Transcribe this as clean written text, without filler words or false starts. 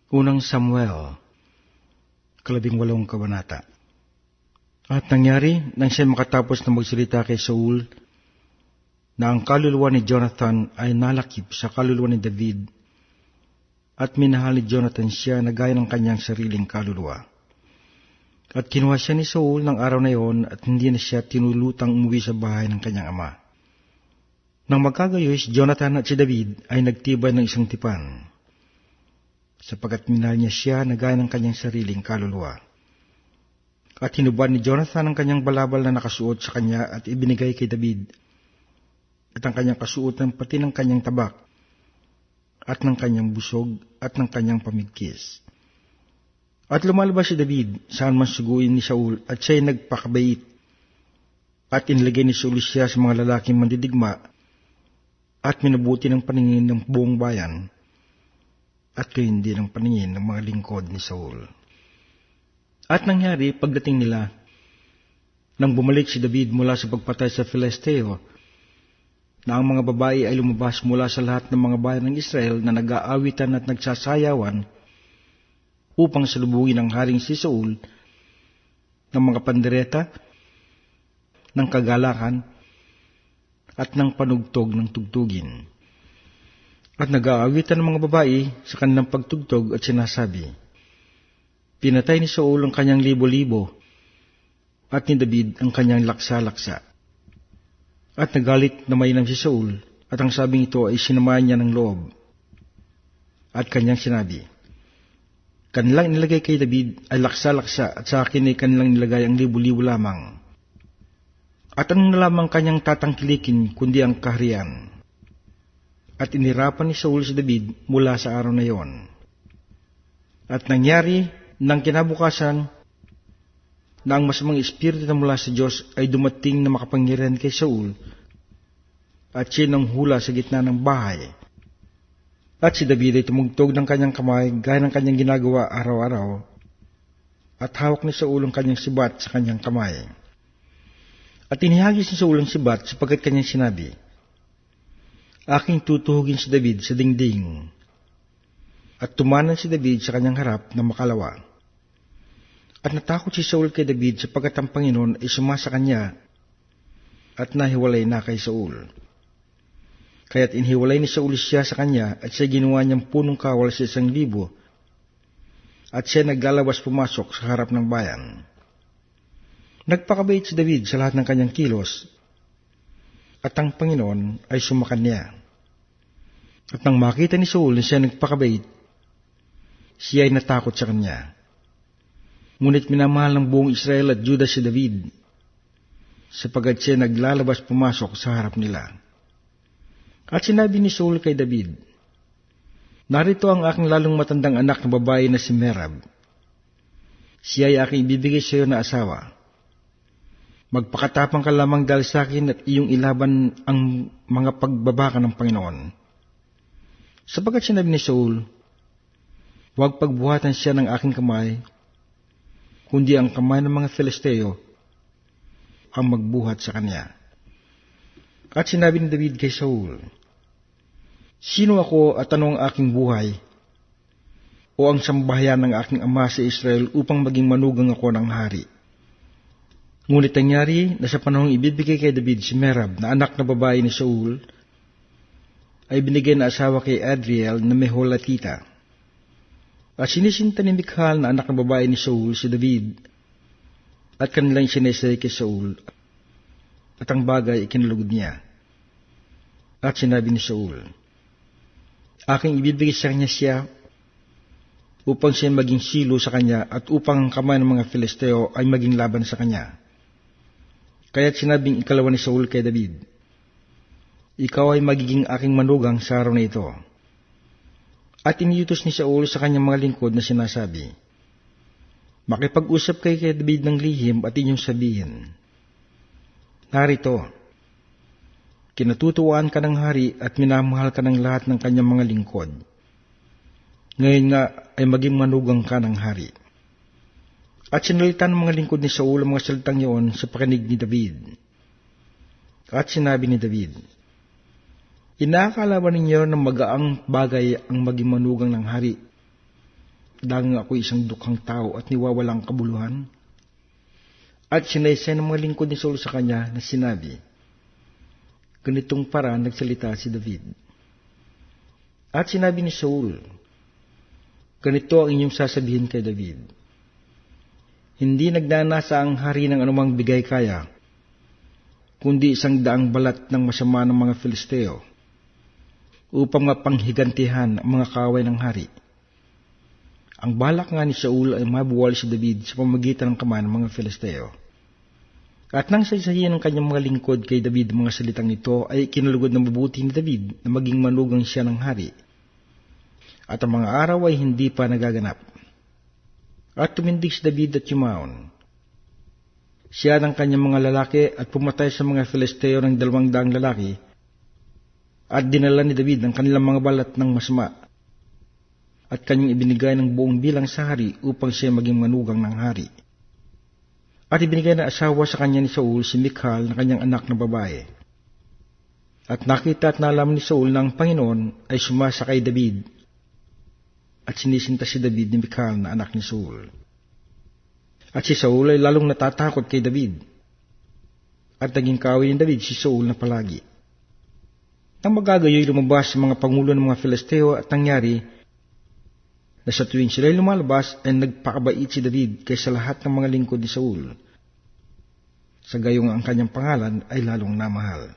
Unang Samuel, 18 kabanata. At nangyari, nang siya makatapos na magsalita kay Saul, na ang kaluluwa ni Jonathan ay nalakip sa kaluluwa ni David, at minahal ni Jonathan siya na gaya ng kanyang sariling kaluluwa. At kinuha siya ni Saul ng araw na iyon, at hindi na siya tinulutang umuwi sa bahay ng kanyang ama. Nang magkagayoy, si Jonathan at si David ay nagtibay ng isang tipan, sapagkat minahal niya siya na gaya ng kanyang sariling kaluluwa. At hinubad ni Jonathan ang kanyang balabal na nakasuot sa kanya at ibinigay kay David, at ang kanyang kasuotan pati ng kanyang tabak, at ng kanyang busog, at ng kanyang pamigkis. At lumalabas si David saan man suguin ni Saul, at siya'y nagpakabait, at inilagay ni Saul siya sa mga lalaking mandidigma, at minabuti ng paningin ng buong bayan, at gayon din ang paningin ng mga lingkod ni Saul. At nangyari pagdating nila, nang bumalik si David mula sa pagpatay sa Filisteo, na ang mga babae ay lumabas mula sa lahat ng mga bayan ng Israel na nag-aawitan at nagsasayawan upang salubungin ang haring si Saul ng mga pandereta, ng kagalakan, at ng panugtog ng tugtugin. At nag-aawitan ng mga babae sa kanilang pagtugtog at sinasabi, pinatay ni Saul ang kanyang libo-libo, at ni David ang kanyang laksa-laksa. At nagalit na mainam si Saul, at ang sabing ito ay sinamahan niya ng loob. At kanyang sinabi, kanilang nilagay kay David ay laksa-laksa, at sa akin ay kanilang nilagay ang libo-libo lamang. At ano na lamang kanyang tatangkilikin kundi ang kaharian? At inirapan ni Saul si David mula sa araw na iyon. At nangyari, nang kinabukasan, na ang masamang espiritu na mula sa Diyos ay dumating na makapangyarihan kay Saul, at siya nang hula sa gitna ng bahay. At si David ay tumugtog ng kanyang kamay gaya ng kanyang ginagawa araw-araw, at hawak ni Saul ang kanyang sibat sa kanyang kamay. At inihagis ni Saul ang sibat sapagkat kanyang sinabi, aking tutuhugin si David sa dingding. At tumanan si David sa kanyang harap na makalawa. At natakot si Saul kay David sapagkat ang Panginoon ay sumasa kanya at nahiwalay na kay Saul. Kaya't inhiwalay ni Saul siya sa kanya at siya ginawa niyang punong kawal sa 1,000, at siya naglalabas pumasok sa harap ng bayan. Nagpakabait si David sa lahat ng kanyang kilos, at ang Panginoon ay sumakan niya. At nang makita ni Saul na siya nagpakabait, siya ay natakot sa kanya. Ngunit minamahal ng buong Israel at Juda si David, sapagkat siya naglalabas pumasok sa harap nila. At sinabi ni Saul kay David, narito ang aking lalong matandang anak na babae na si Merab. Siya ay aking ibibigay sa iyo na asawa. Magpakatapang ka lamang dahil sa akin at iyong ilaban ang mga pagbabaka ng Panginoon. Sapagkat sinabi ni Saul, huwag pagbuhatan siya ng aking kamay, kundi ang kamay ng mga Filisteo ang magbuhat sa kanya. At sinabi ni David kay Saul, sino ako at ano ang aking buhay, o ang sambahayan ng aking ama sa Israel upang maging manugang ako ng hari? Ngunit nangyari na sa panahong ibibigay kay David si Merab na anak na babae ni Saul, ay binigay na asawa kay Adriel na Meholatita. At sinisinta ni Michal na anak na babae ni Saul si David, at kanilang sinesay kay Saul, at ang bagay ikinalugod niya. At sinabi ni Saul, aking ibibigay sa kanya siya, upang siya maging silo sa kanya, at upang ang kamay ng mga Filisteo ay maging laban sa kanya. Kaya't sinabing ikalawa ni Saul kay David, ikaw ay magiging aking manugang sa araw na ito. At iniutos ni Saul sa kanyang mga lingkod na sinasabi, makipag-usap kay David ng lihim at inyong sabihin, narito, kinatutuwaan ka ng hari at minamahal ka ng lahat ng kanyang mga lingkod. Ngayon nga ay maging manugang ka ng hari. At sinalita ng mga lingkod ni Saul ang mga salitang iyon sa pakinig ni David. At sinabi ni David, inaakala ba ninyo na magaang bagay ang maging manugang ng hari dahil ako isang dukhang tao at niwawalang kabuluhan? At sinaysay ng mga lingkod ni Saul sa kanya na sinabi, ganitong paraan nagsalita si David. At sinabi ni Saul, ganito ang inyong sasabihin kay David, hindi nagnanasa ang hari ng anumang bigay kaya, kundi 100 balat ng masama ng mga Filisteo, upang mapanghigantihan ang mga kaaway ng hari. Ang balak nga ni Saul ay mabuwal si David sa pamamagitan ng kamay ng mga Filisteo. At nang saysayin ng kanyang mga lingkod kay David mga salitang ito, ay kinalugod na mabuti ni David na maging manugang siya ng hari. At ang mga araw ay hindi pa nagaganap. At tumindig si David at yumaon. Siya ng kanyang mga lalaki at pumatay sa mga Filisteo ng 200 lalaki, at dinala ni David ang kanilang mga balat ng masama, at kanyang ibinigay ng buong bilang sa hari upang siya maging manugang ng hari. At ibinigay na asawa sa kanya ni Saul si Michal na kanyang anak na babae. At nakita at nalaman ni Saul na ang Panginoon ay sumasa kay David, at sinisinta si David ni Michal na anak ni Saul. At si Saul ay lalong natatakot kay David, at naging kaaway ni David si Saul na palagi. Nang magagayoy lumabas sa mga pangulo ng mga Filisteo at nangyari na sa tuwing sila'y lumalabas ay nagpakabait si David kaysa lahat ng mga lingkod ni Saul. Sa gayong ang kanyang pangalan ay lalong namahal.